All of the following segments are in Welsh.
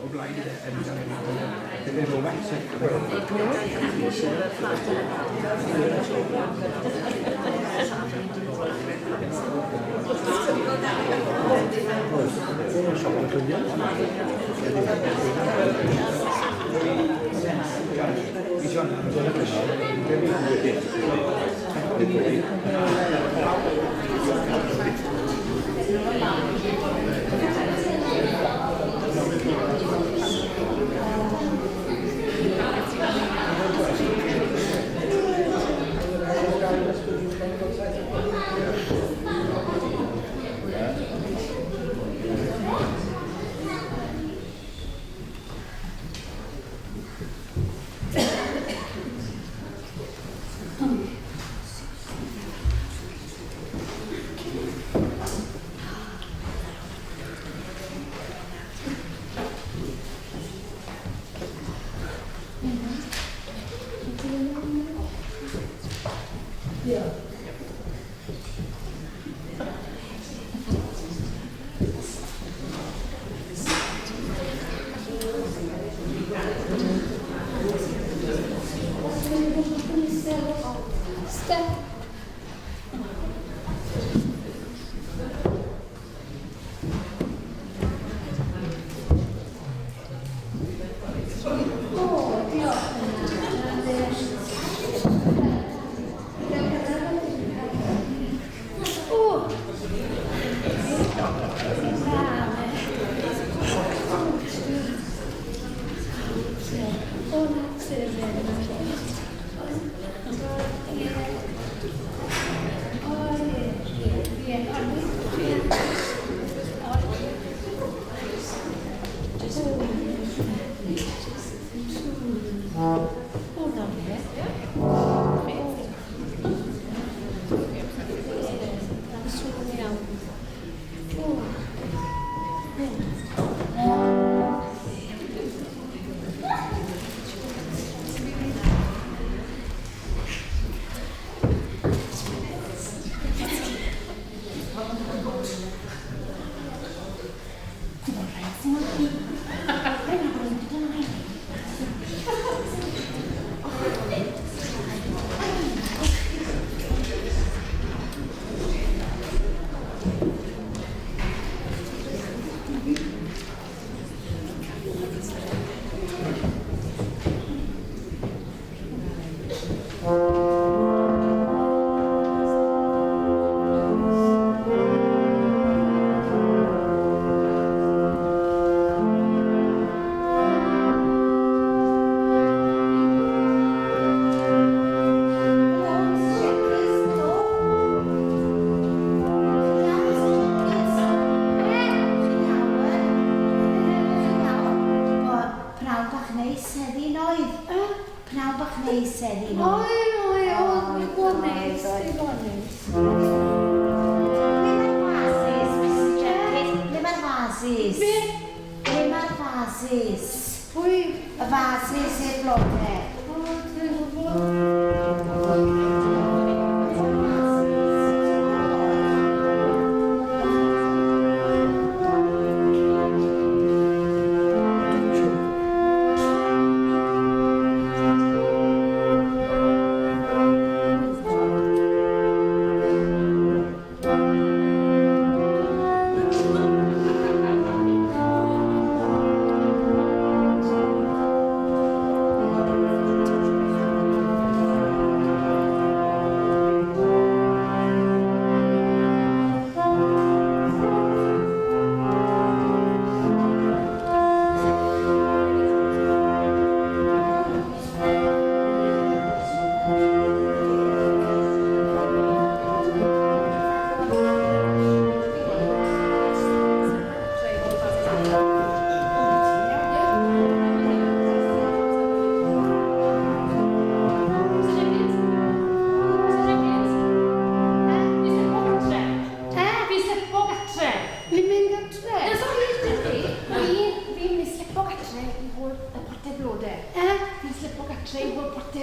o blaen yn yr owaith.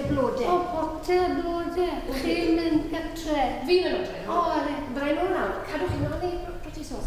Blode. O, potte blode. Chi'n mynd gartre. Fi'n mynd adre. O, ale. Cadwch chi mlaen neu protestos?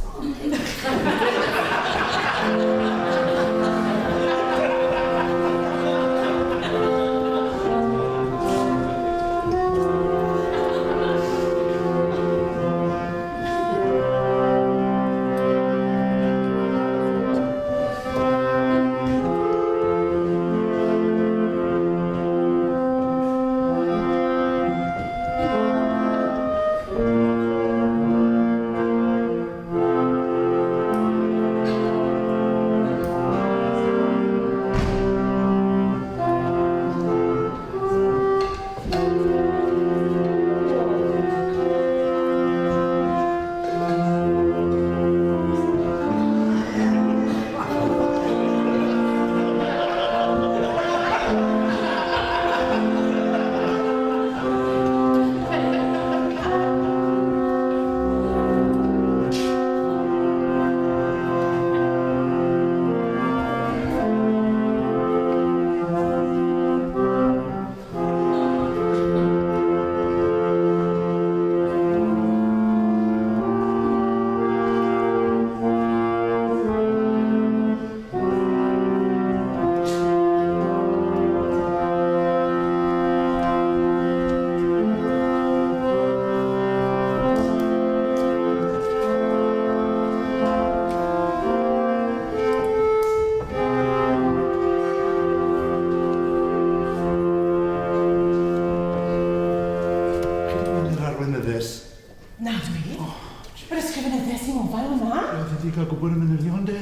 Cael gwybod yn manylion, de?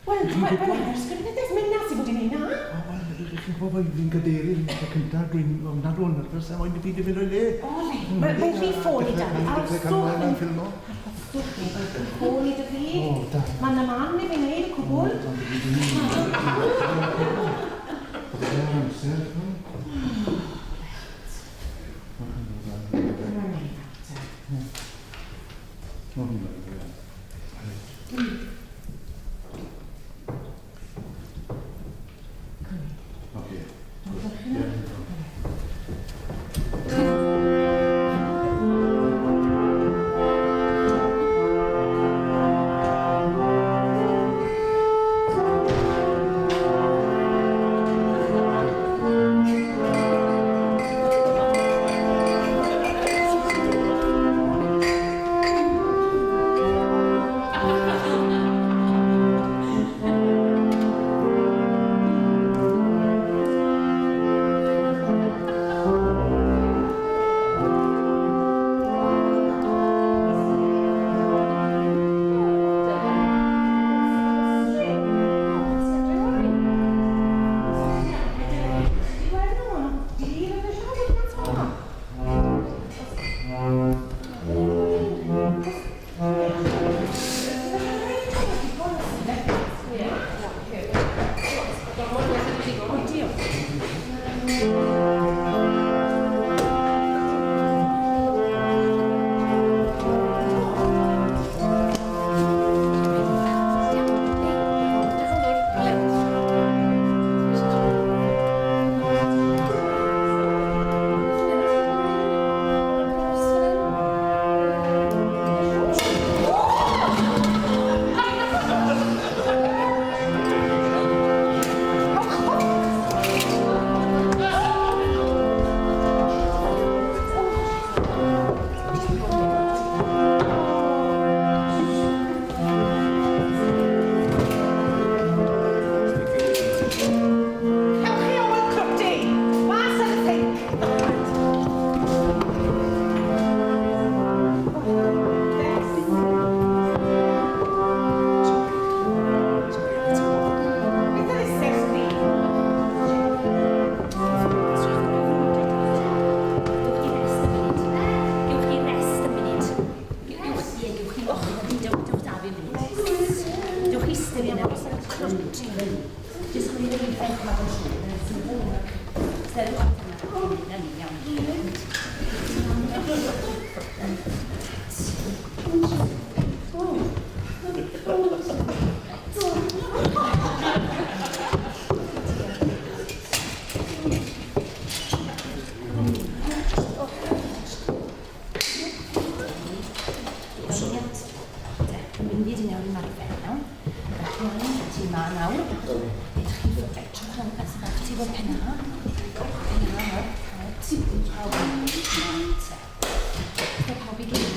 Wel, mae'n ysgrifennydd, mae'n nas i fod i'n ei na. Wel, chi'n gwybod fi'n gaderu yn y cyntaf, dwi'n nad o'n nerfus, a mae'n byd i fynd o'i le. O, le, mae'n rhy ffôn i da fi, ar stwch ni. ffilmo. Stwch ni, mae'n ffôn i da fi. O, da. Mae'n y man i fi'n neud y cwbl. Mae'n amser. Ti fod penna. Penna. Ti pawb yn mynd. Ti pawb i gyd.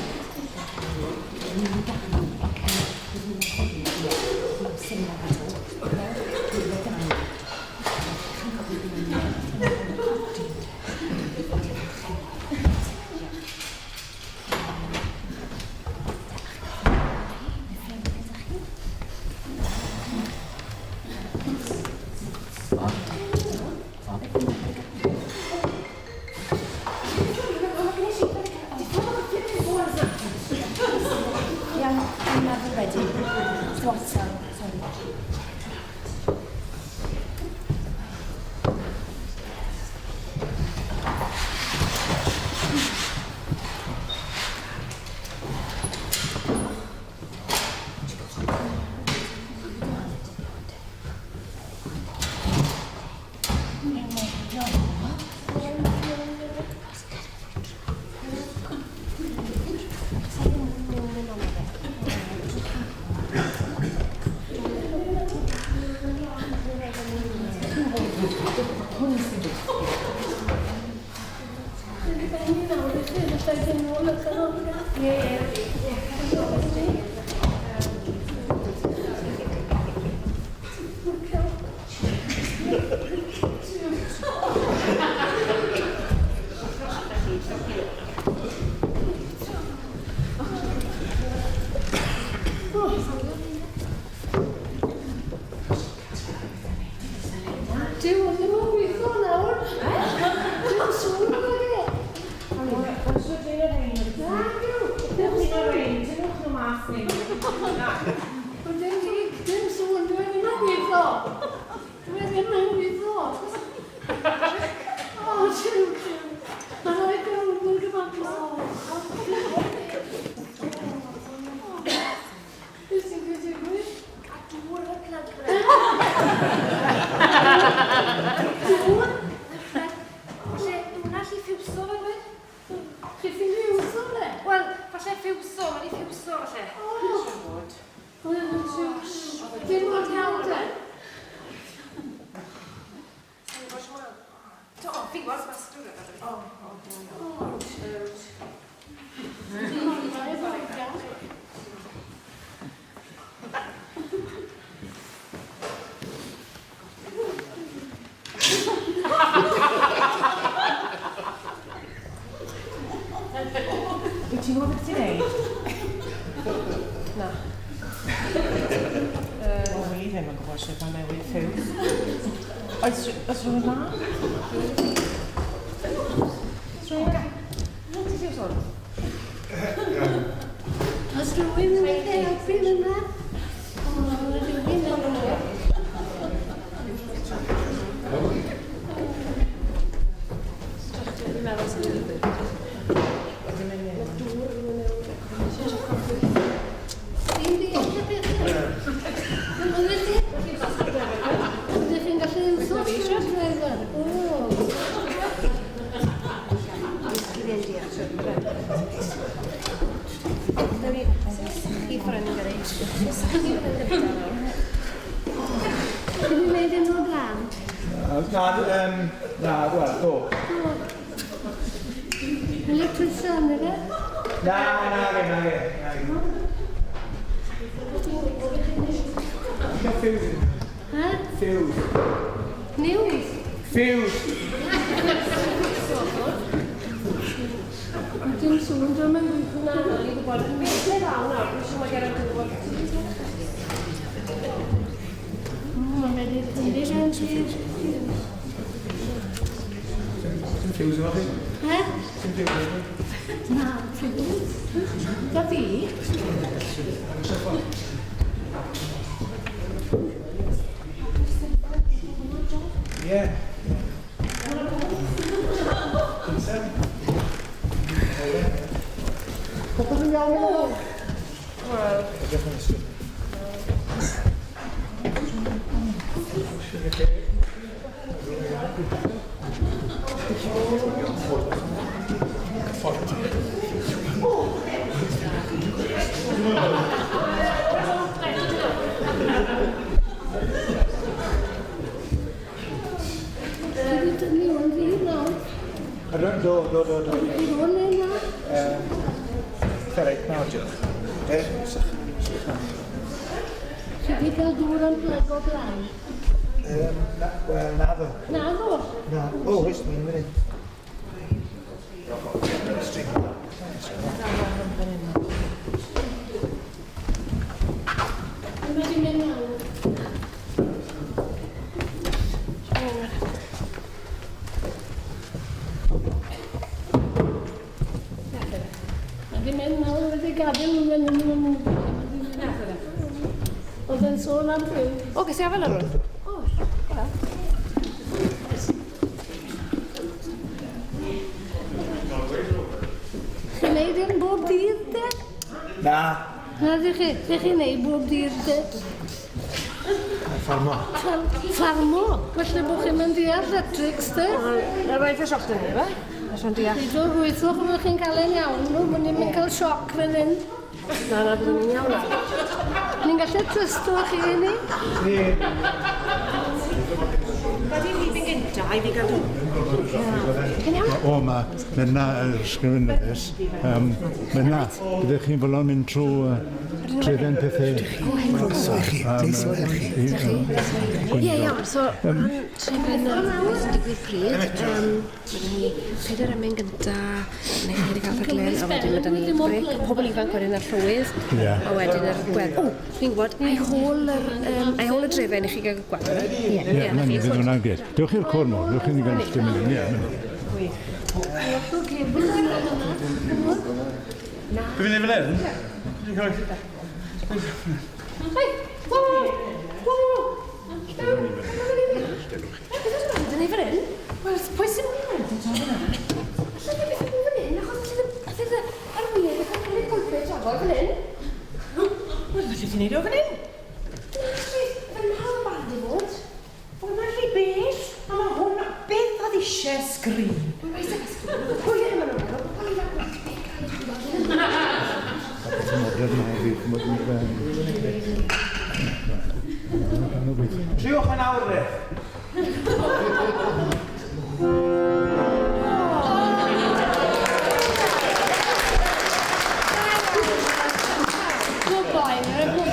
Ni'n ganu. Sy'n ti'n gwybod beth ti'n neud? Na. Wel, fi ddim yn gwybod sut mae'n newid ffws. Oes rhywun na? Oes rhywun na? Ti ffws hwn? Oes rhywun yn ei helpu yna? O, rhywun yn yna. Dwi'n meddwl sy'n dweud. Na, wel, do. Electrician, yna? Na ge. Fuse. Ha? Fuse. News? Fuse. Dim sŵn, dwi'n mynd i gwneud i gwybod. Dwi'n mynd i ddal nawr, dwi'n siŵr mae gen i'n gwybod. Mae'n mynd i'r tyri gan sydd. Sy'n fuse efo chi? He? Sy'n fuse efo chi? Na, fuse. Da fi? Ie. Popeth yn iawn o? Wel. Edrych yn ysgrifennu. Reit, nawr diolch. Chi wedi cael dŵr am bleg o blaen? Wel, na ddo. Na ddo? Na. O, oes, mae'n mynd. Mae di mynd mewn. Mae di mynd mewn, wedi gadael yn Oedd yn sôn am criw. O, ges i afel ar hwn? O, chi'n neud yn bob dydd, de? Na. Na, ddech chi'n neud bob dydd, de? Ffarmo. Ffarmo? Felly bod chi'n mynd i athletics, de? Na, rhaid y sioc dyn ni, fe? A'n deall. Dwi'n gweithio bod chi'n cael ein iawn nhw, bod ni'n mynd cael sioc fan hyn. Na, byddwn ni'n iawn na. Ni'n gallu trysto chi i ni? Wedi fi fi'n gynta i fi gael dŵr. O, mae na ysgrifennyddus. Mae na, byddech chi'n fod o'n mynd trwy trefen pethau. Ie, iawn, so, trefen sy'n digwydd pryd. Mae'n ni 4 am ein gynta, neu chi wedi cael ffaglen, a wedyn mae da ni bric, pobl ifanc wedyn ar llywydd, a wedyn yr gwedd. O, fi'n gwybod, ai hôl y drefen i chi gael gweld. Ie, na ni, bydd hwnna'n gyd. Dewch i'r cwr mor, dewch i'n gan ystym yn un. Dwi'n mynd i fel hyn? Hei, Dyn ni fan hyn? Wel, pwy sy'n mynd? Allan ni beth yn fan hyn, achos sydd ar wyliau, beth yn cael ei pwlpau trafod fan hyn. Wel, felly ti'n neud o fan hyn? Yn hal band i fod. Wel, mae'n rhy bell, a mae hwn beth oedd eisiau sgrin. Pwy yw'n mynd o'n gael? Triwch yn awr, de. good boy, you're a good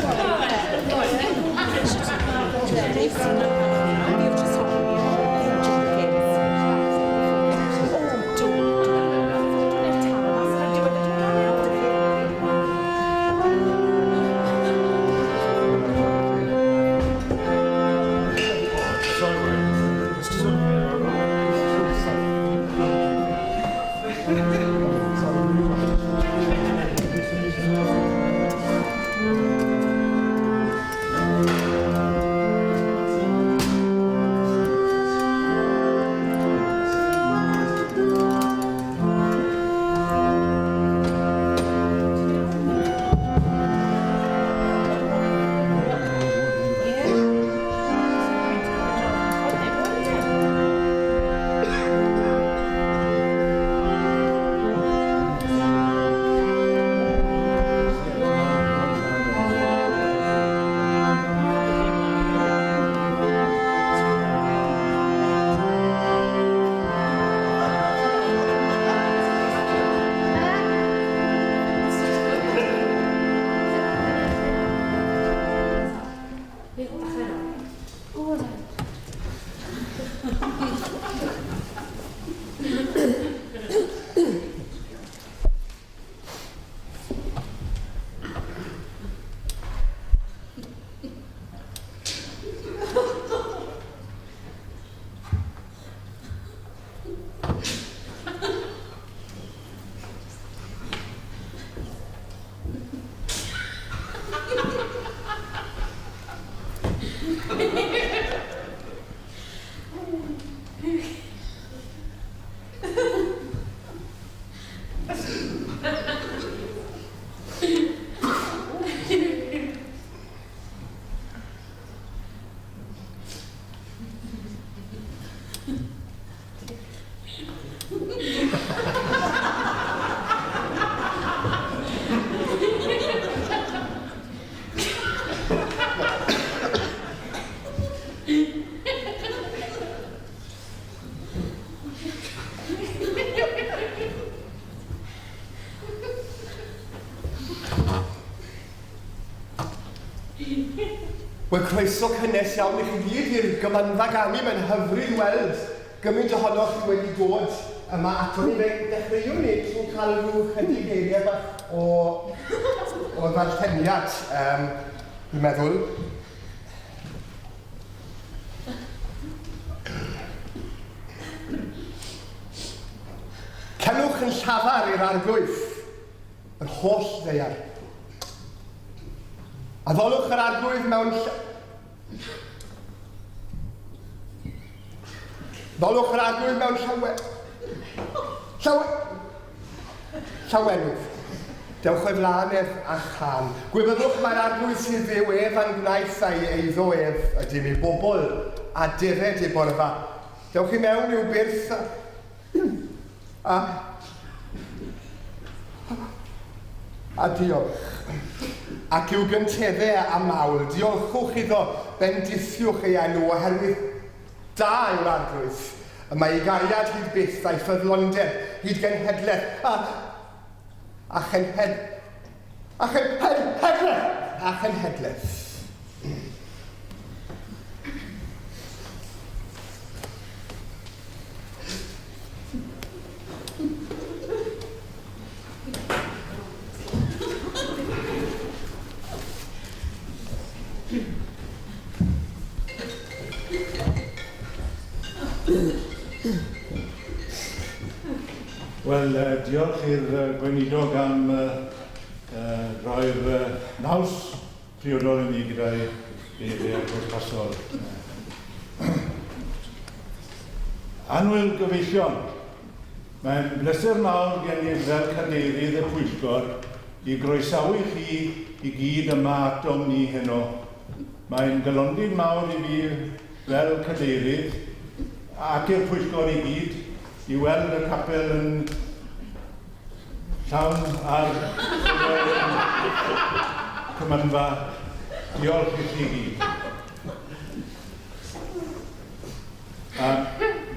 Wel, croeso cynnes iawn i chi gyd i'r Gymanfa Ganu. Mae'n hyfryd weld gymaint ohonoch chi wedi dod yma ato ni. Dechreuwn ni trwy cael rhyw chydig eiriau bach o ddarlleniad, dwi'n meddwl. Cynwch yn llafar i'r arglwydd, yr holl ddeiar. A ddolwch yr arglwydd mewn ddolwch yr arglwydd mewn llawenwydd. Dewch o'i flanedd a chan. Gwybyddwch mae'r arglwydd sy'n fyw ef a'n gwnaeth ei eiddo ef ydym i bobl a dired i borfa. Dewch i mewn i'w byrth a diolch. Ac i'w gynteddau a mawl, diolchwch iddo, bendithiwch ei enw oherwydd da yw'r arglwydd. Mae ei gariad hyd byth a'i ffyddlondeb, hyd genhedlaeth a chenhedlaeth. Wel, diolch i'r gweinidog am roi'r naws priodol i ni gyda'i eiriau pwrpasol. Anwyl gyfeillion, mae'n bleser mawr gen i fel cadeirydd y pwyllgor i groesawu chi i gyd yma atom ni heno. Mae'n galondydd mawr i fi fel cadeirydd ac i'r pwyllgor i gyd i weld y capel yn llawn ar Cymanfa. Diolch i chi gyd.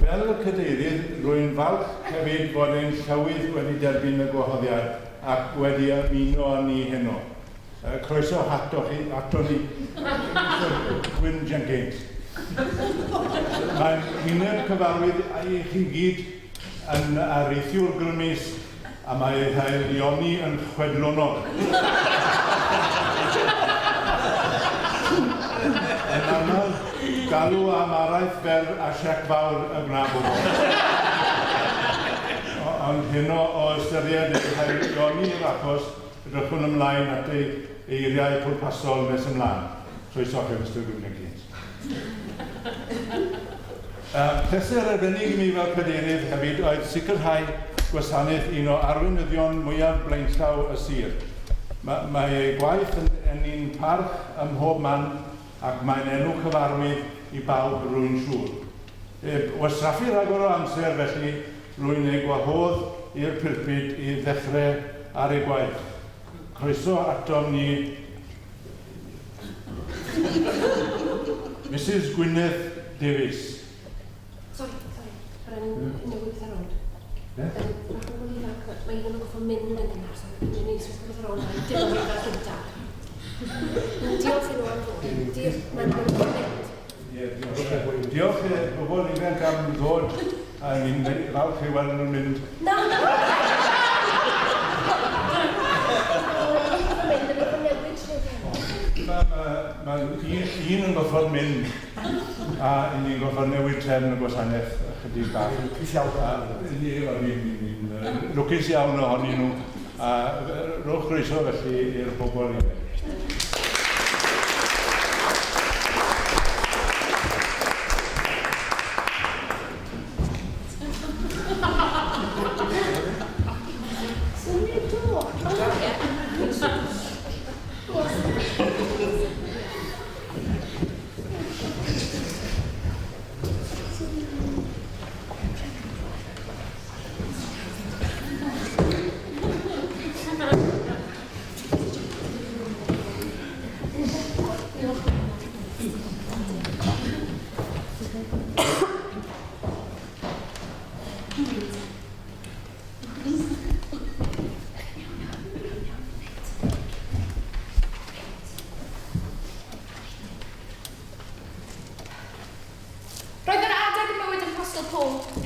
Fel y cadeirydd, rwy'n falch hefyd fod ein llywydd wedi derbyn y gwahoddiad ac wedi ymuno â ni heno. Croeso ato ni, Mrs Jenkins. Mae'n uned cyfarwydd i chi gyd yn arreithiwr grymus a mae haelioni yn chwedlonog. Yn aml, galw am araith fel asiac fawr y gnabw. Ond heno o ystyried ei haelioni'r achos, rydwch ymlaen at ei eiriau pwrpasol nes ymlaen. Croeso chi, Mr Jenkins. Pleser arbennig i mi fel cadeirydd hefyd oedd sicrhau gwasanaeth un o arweinyddion mwyaf blaenllaw y sir. Mae ei gwaith yn un parch ym mhob man ac mae'n enw cyfarwydd i bawb rwy'n siŵr. Wastraffu rhagor o amser felly rwy'n ei gwahodd i'r pulpud i ddechrau ar ei gwaith. Croeso atom ni Mrs Davies. Sorry, rhan newydd ar ôl. Mae pobl ifanc, mae un o'n goffo mynd yn yna, so mae'n neis wrth ar ôl yna, dim ond fel gynta. Diolch i nhw am ddod, diolch mae'n mynd. Diolch i bobl ifanc am ddod, a ni'n falch i weld nhw'n mynd. Na! Mae un yn goffod mynd a ni'n goffod newid trefn y gwasanaeth chydig bach. Lwcus iawn ohonyn nhw a rhowch croeso felly i'r bobl ifanc.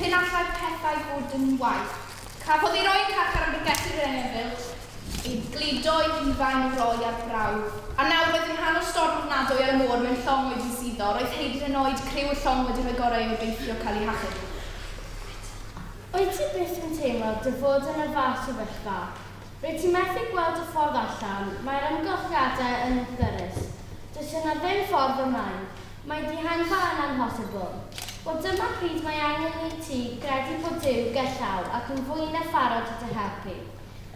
Sydyn allai'r pethau fod yn waith. Cafodd ei roi'n carchar am gygesu'r Enefil, ei glido i hifain i roi ar brawf. A nawr roedd yn rhan o storm ofnadwy ar y môr mewn llong wedi suddo, roedd Heidr yn oed criw y llong wedi rhoi gorau o deithio cael ei hachub. Wyt ti byth yn teimlo dy fod yn y fath sefyllfa? Rwyt ti methu gweld y ffordd allan, mae'r amgylchiadau yn ddyrus. Does yna ddim ffordd ymlaen. Mae Gymanfa yn amhosibl. Wel dyma pryd mae angen i ti gredu bod Duw gerllaw ac yn fwy na pharod i dy helpu.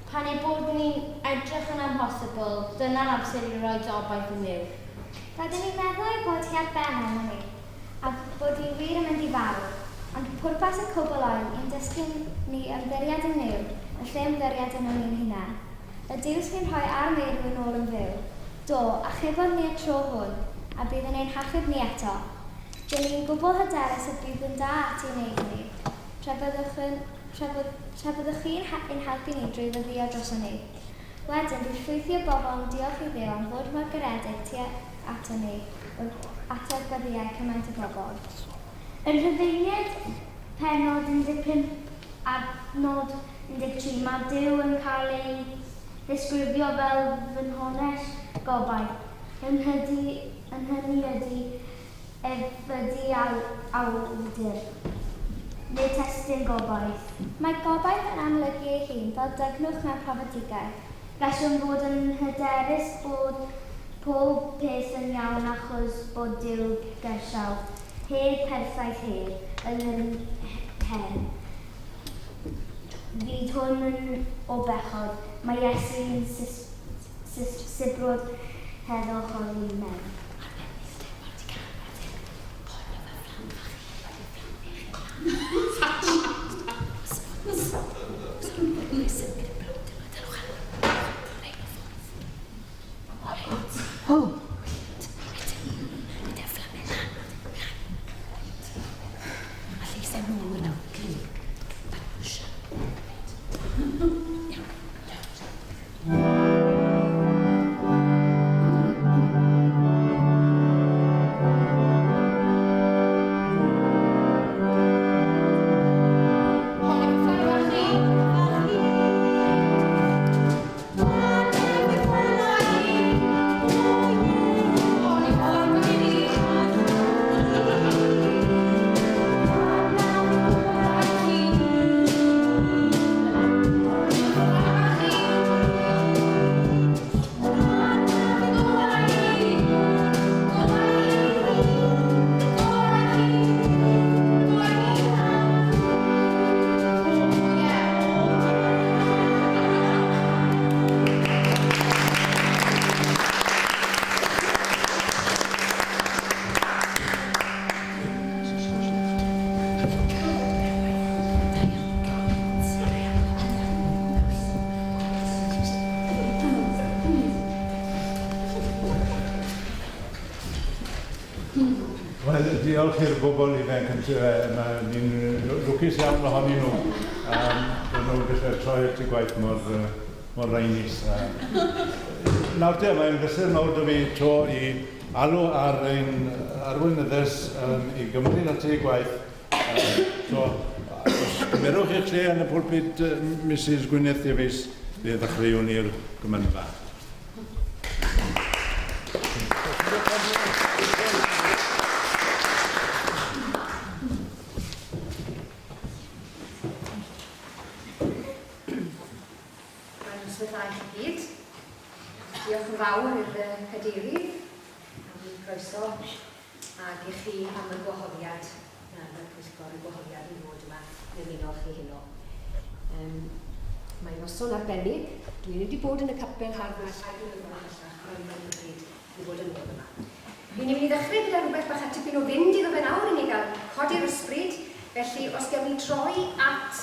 Pan ei bod ni'n edrych yn amhosibl, dyna'r amser i roi obaith yn Duw. Rydyn ni'n meddwl ei bod hi ar ben arno ni, a bod hi wir yn mynd i farw. Ond pwrpas y cwbl oedd i'n dysgu ni ymddiried yn Duw, yn lle ymddiried yn ni'n hunain. Y Duw sy'n rhoi ar meirw yn ôl yn fyw. Do, a chybodd ni y tro hwn, a bydd yn ein hachub ni eto. Dyn ni'n gwbl hyderus y bydd yn da at i'n neud ni. Tra byddwch chi'n helpu ni drwy fyddio dros ni. Wedyn, bydd llwythi o bobl yn diolch i Dduw am fod mor garedig tuag ato ni, ato'r byddiau cymaint o bobl. Yn Rhufeiniaid penod 15 a nod 13, mae Duw yn cael ei ddisgrifio fel fy nhones gobaith. Yn hynny ydy efydu awdur, neu testyn gobaith. Mae gobaith yn amlygu ei hun fel dygnwch mewn profedigau. Gallwn fod yn hyderus bod pob peth yn iawn achos bod Duw gerllaw. Heb perthau heb yn hen. Fydd hwn yn o bechod. Mae Iesu'n sibrwd heddwch o'r mewn. Diolch i'r bobl ifanc yn ni'n lwcus iawn ohonyn nhw. Bod nhw'n gallu troi at y gwaith mor rhaenus. Nawr te, mae'n gysur mawr dy fi tro i alw ar ein arweinyddes i gymryd at ei gwaith. Cymerwch eich lle yn y pwlpid Mrs Gwyneth Davies, fe ddechreuwn ni'r Gymanfa. Diolch yn fawr i'r cadeirydd am ei croeso ac i chi am y gwahoddiad y pwyllgor y gwahoddiad i fod yma yn ymuno chi heno. Mae'n noson arbennig. Dwi wedi bod yn y capel harfus a dwi'n yn bryd i fod yn ôl yma. Fi'n mynd i ddechrau gyda rhywbeth bach atipyn o fynd iddo fe nawr i ni gael codi'r ysbryd. Felly, os gael ni troi at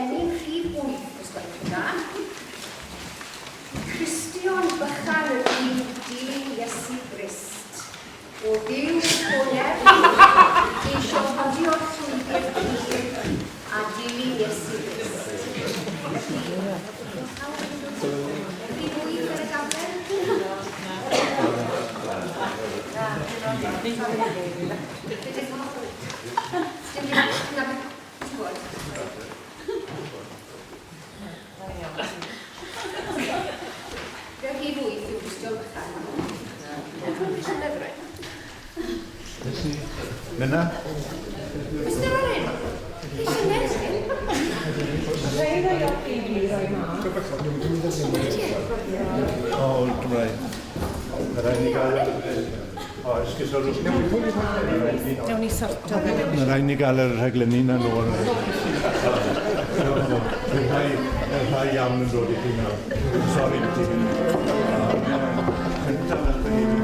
enyn rhif 8, os gwelwch yn dda. Cristion bychan y byd dilyn Iesu Grist. O ddiw onef eisiau hodio'r llwybr hir a dilyn Iesu Grist. Ydy mwy yn y gafel? Nynna? Oes yna rhan? Llynedd? Rhaid o'i o'r byd i roi ma. O, Gymraeg. Rhaid ni gael... O, ysgys o'r rwch. Newn ni sorto fe. Rhaid ni gael yr rhaglenni na nôl. Rhai iawn yn dod i chi nawr. Sori, ti hyn. Cyntaf yn hyn.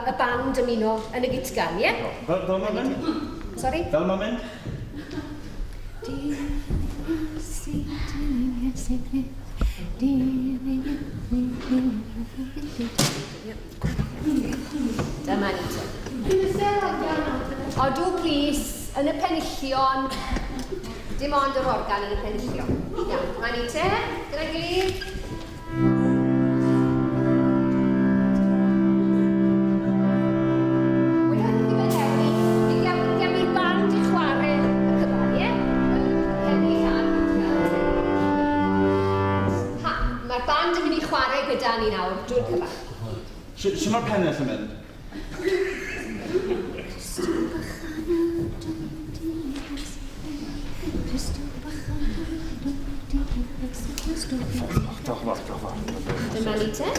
Y band ymuno yn y gitgan, ie? Fel ma'n mynd? Sorry? Fel ma'n mynd? Dyma ni te. Odw, plis, yn y penillion. Dim ond yr organ yn y penillion. Iawn, dyma ni te. Gyda gilydd. Gyda ni nawr, drwy'r cyfan. Sut mae'r pennill yn mynd? Dyma ni te.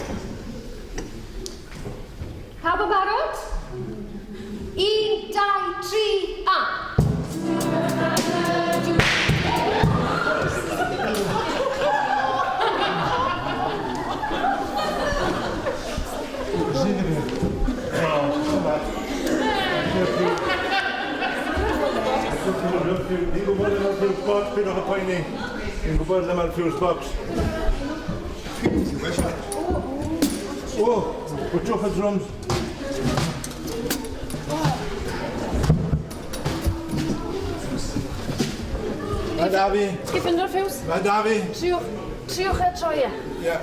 Pawb yn barod? 1, 2, 3, a! gwybod beth o'ch poeni. Dwi'n gwybod lle mae'r fuse box. O, bwtwch y drums. Mae da fi. Sgif fynd o'r ffiws? Mae da fi. Triwch y troi e. Ie.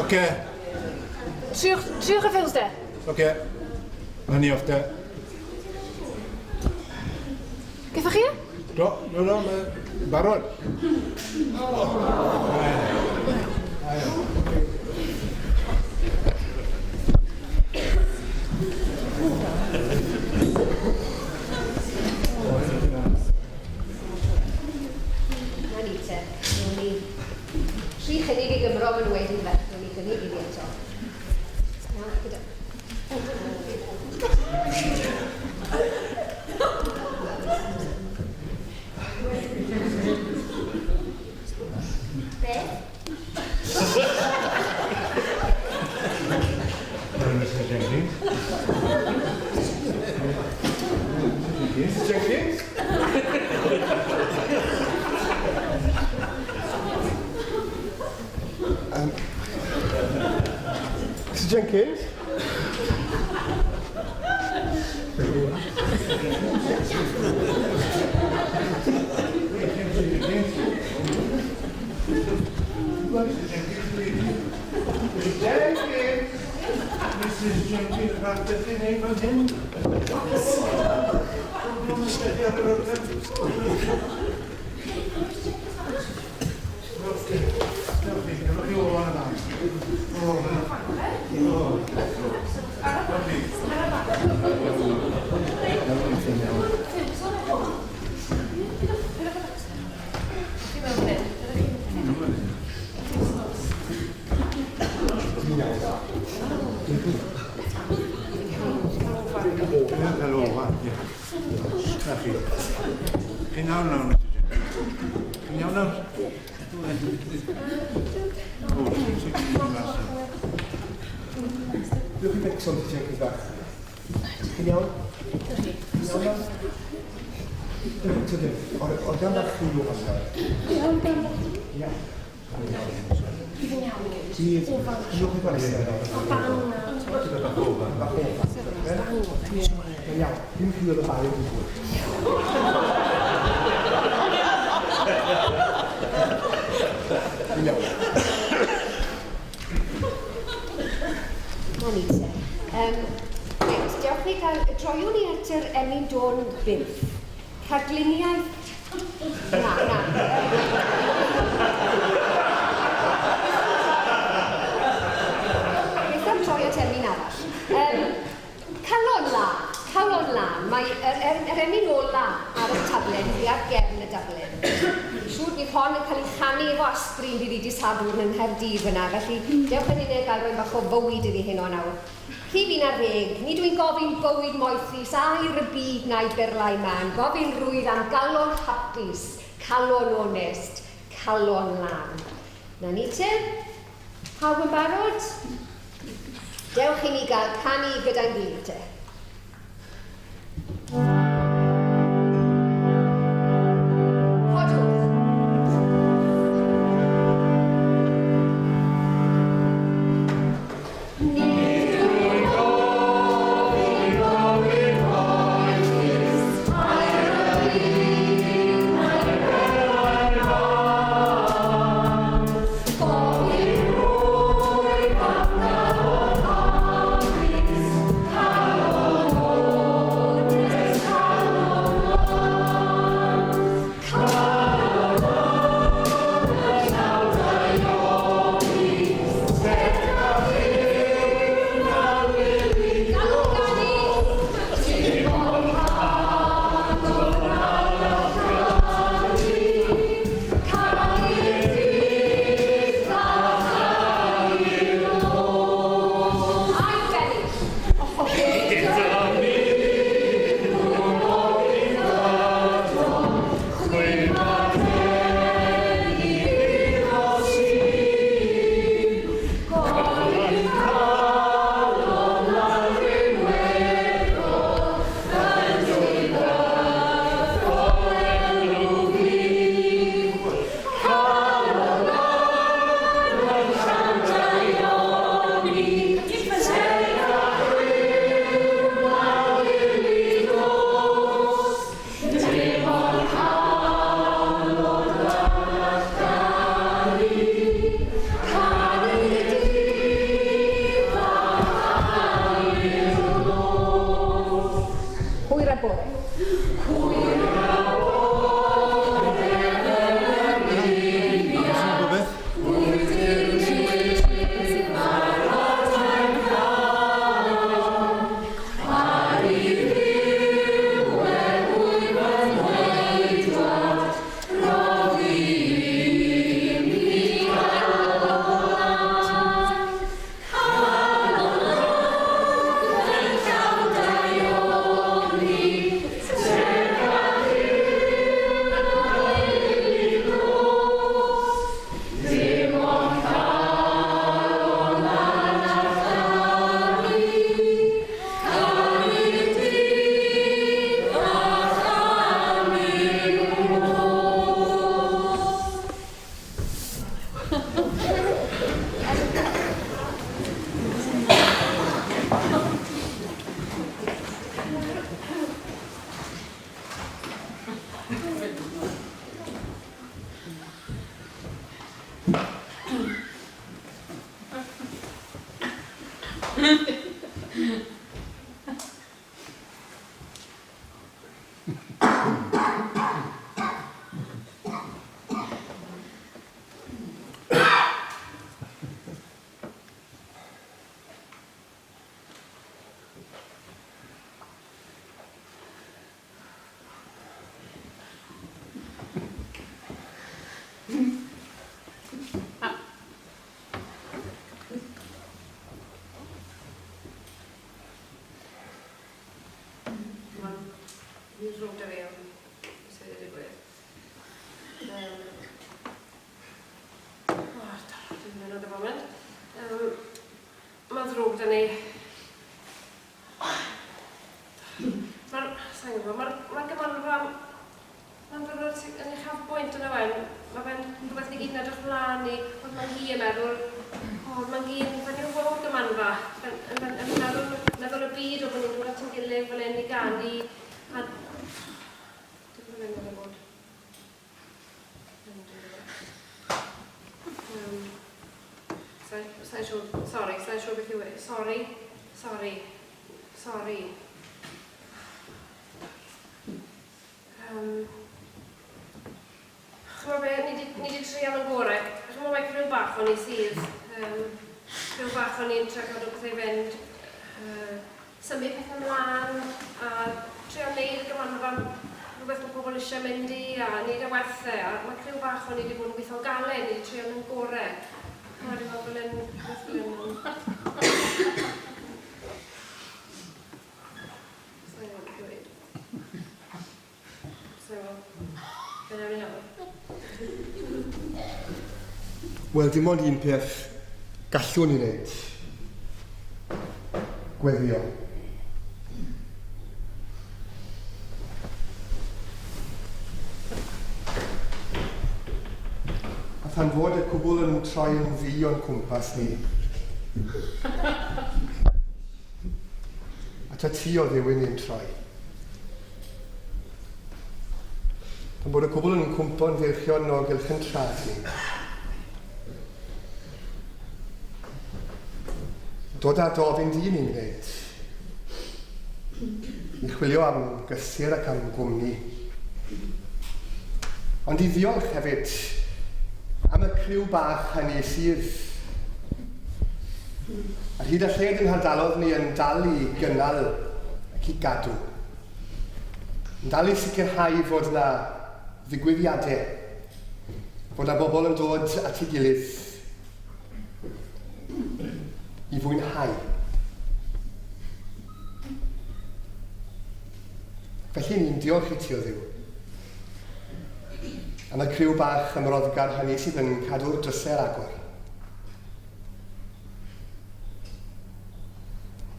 Oce. Triwch y ffiws de. Oce. Mae ni off de. Gyda chi e? Do, mae barod. Tri chynnig i Gymro yn wedi ferch, nhw'n i gynnig i fi eto. Gyda. Mrs Jenkins. Mrs Jenkins? Mrs Jenkins? Mrs Jenkins, rhaid ydych chi'n ei fan hyn? Chi'n iawn nawr, Mrs Jenkins? Chi'n iawn nawr? Dwi'n chi'n becson ti Jenkins bach. Chi'n iawn? Chi'n iawn nawr? Tydyn, o'r gan bach chi'n iawn nawr? Iawn. Chi'n iawn. Ti'n iawn i gwasau? Chi'n iawn. Dwi'n chi'n oedd y bai o'n gwybod. Chi'n iawn. Na ni te. Diolch ni gael, droiwn ni at yr Emyn Dôn Bynff. Rhagluniaeth... Na. Beth am troi at Emyn arall. Calon lan. Mae yr Emyn ola ar y tablen fi ar gefn y daflen. Siŵr bydd hon yn cael ei chanu efo asgrin bydd i disadwr yn Nghaerdydd fyna, felly dewch yn unig gael rwy'n bach o fywyd iddi hyn o nawr. Chi fi'n ar ddeg, ni dwi'n gofyn bywyd moethus a'r y byd na'i berlau man, gofyn rwydd am galon hapus, calon onest, calon lan. Na ni te? Pawb yn barod? Dewch i ni gael canu gyda'n gilydd te. Hello. Mae'n ddrwg da ni. Mae'r Gymanfa, mae'n dod yn eich hafbwynt yn ywen. Mae fe'n rhywbeth ni gyd yn edrych mlaen i, oedd mae'n hi yn meddwl, mae'n gyd, fe'n i'w fawr Gymanfa. Yn meddwl y byd o bod ni'n dod at yn gilydd fel ein i ganu. A... Dwi'n mynd yn y bod. Sa'n siŵr beth yw e. Sori. Chymod be, ni di trial yn gore. Chymod mae criw bach o'n i sydd. Criw bach o'n i'n trio cadw bethau fynd. Symud pethau ymlaen a trio wneud y Gymanfa rhywbeth mae pobl eisiau mynd i a wneud y werthau. A mae criw bach o'n i wedi bod yn gweithio galed, ni di trial yn gore. A dwi'n meddwl yn Wel, dim ond un peth gallwn ni wneud. Gweddio. A tan fod y cwbl yn troi yn ddi o'n cwmpas ni. A ta ti o ddiwyn ni'n troi. Tan bod y cwbl yn cwmpo'n ddirchion o gylch yn trad ni. Dod a dofyn di ni'n gwneud. I chwilio am gysur ac am gwmni. Ond i ddiolch hefyd am y criw bach hynny sydd. Ar hyd a lled yn hardalodd ni yn dal i gynnal ac i gadw. Yn dal i sicrhau fod yna ddigwyddiadau. Fod yna bobl yn dod at ei gilydd i fwynhau. Felly ni'n diolch i ti o Dduw. Am y criw bach ymroddgar hynny sydd yn cadw'r drysau'r agor.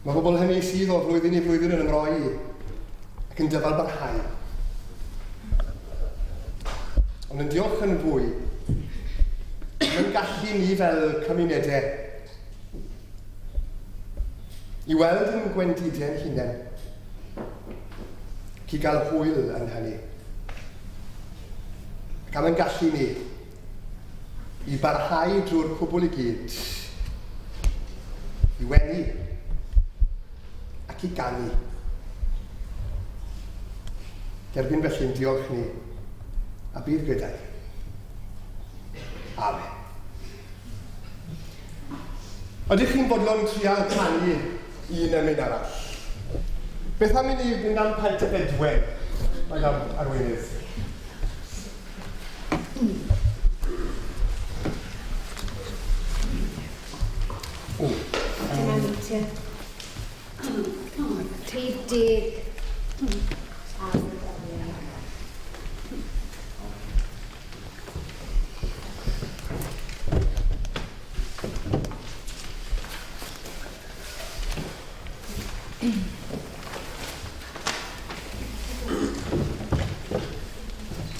Mae bobl hynny sydd o flwyddyn i flwyddyn yn ymroi ac yn dyfal barhau. Ond yn diolch yn fwy, mae'n gallu ni fel cymunedau i weld yn gwendidau'n hunain, ac i gael hwyl yn hynny. Ac am yn gallu ni i barhau drwy'r cwbl i gyd, i wenu ac i ganu. Derbyn felly'n diolch ni a bydd gyda'i. Amen. Ydych chi'n bodlon trial canu un ymwneud arall? Beth am i ni fynd am paent y bedwen? Mae'n arweinydd. O. Dyma ni ti. Tri deg.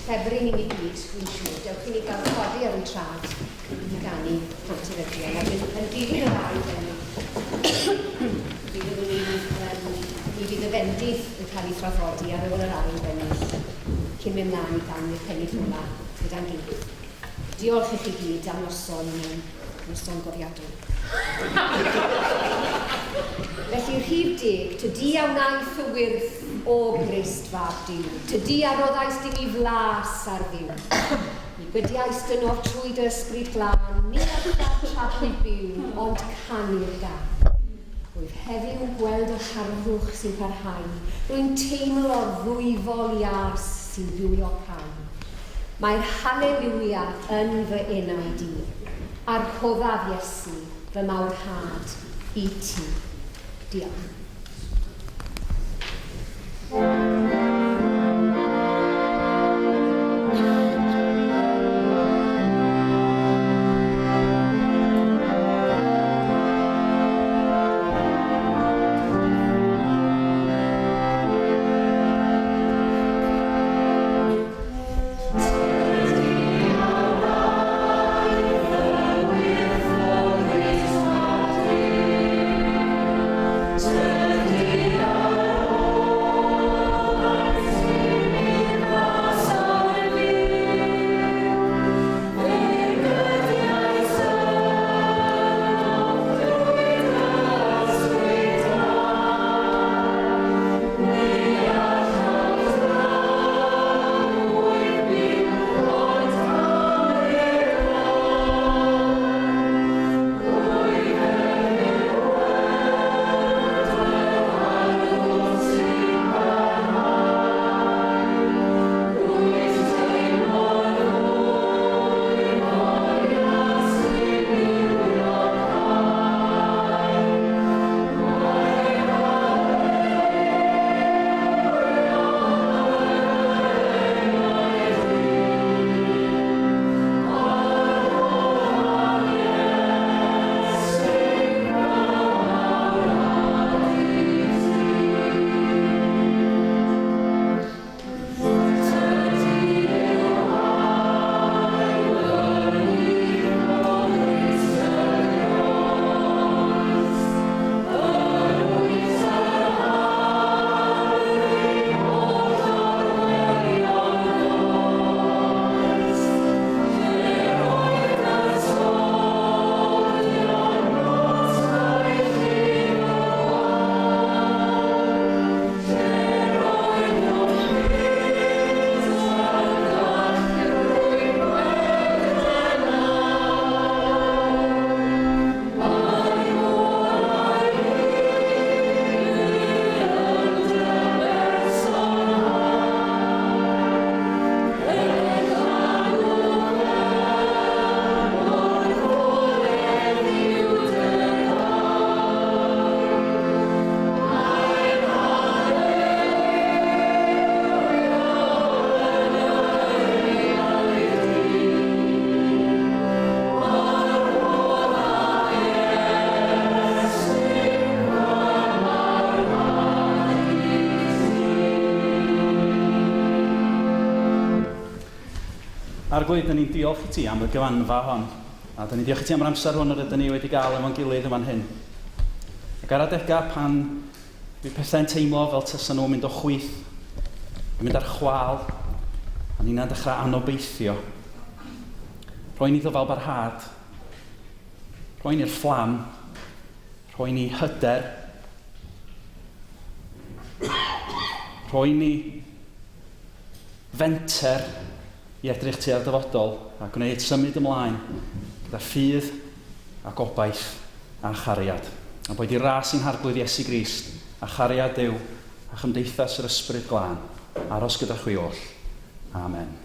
Febri ni i gyd, dwi'n siŵr, dewch i ni gael codi ar y trad i ganu pontyfyddion, a yn dilyn yr arwydd enni. Mi fydd y fendith yn cael ei thraddodi ar ôl yr arwydd enni, cyn mynd mlaen i ganu'r pennydd hwnna gyda'n gilydd. diolch i chi gyd am noson gofiadwy. Felly rhif 10, tydi a wnaeth y wyrth o Grist fab Duw, tydi a roddais dim I flas ar ddiw. Ni gydiais dynol trwy dy ysbryd glân, ni ar traflu byw, ond canu'r gan. Rwyf heddiw gweld y harddwch sy'n parhau, rwy'n teimlo rwyfol iars sy'n fwyo cael. Mae'r halleluia yn fy enaid I, a'r rhoddaf Iesu, fy mawrhad I ti. Diolch. Arglwydd, dyn ni'n diolch I ti am y gyfanfa hon. A dyn ni'n diolch I ti am yr amser hwn yr ydyn ni wedi gael efo'n gilydd yma'n hyn. Ac ar adegau pan dwi pethau'n teimlo fel tysa nhw'n mynd o chwyth, yn mynd ar chwal, a ni'n dechrau anobeithio. Rhoi ni ddofal barhad, rhoi ni'r fflam, rhoi ni hyder, rhoi ni fenter I edrych tua'r dyfodol a gwneud symud ymlaen gyda ffydd a gobaith a chariad. A boed I ras i'n harglwydd Iesu Grist a chariad Duw a chymdeithas yr ysbryd glân aros gyda chwi oll. Amen.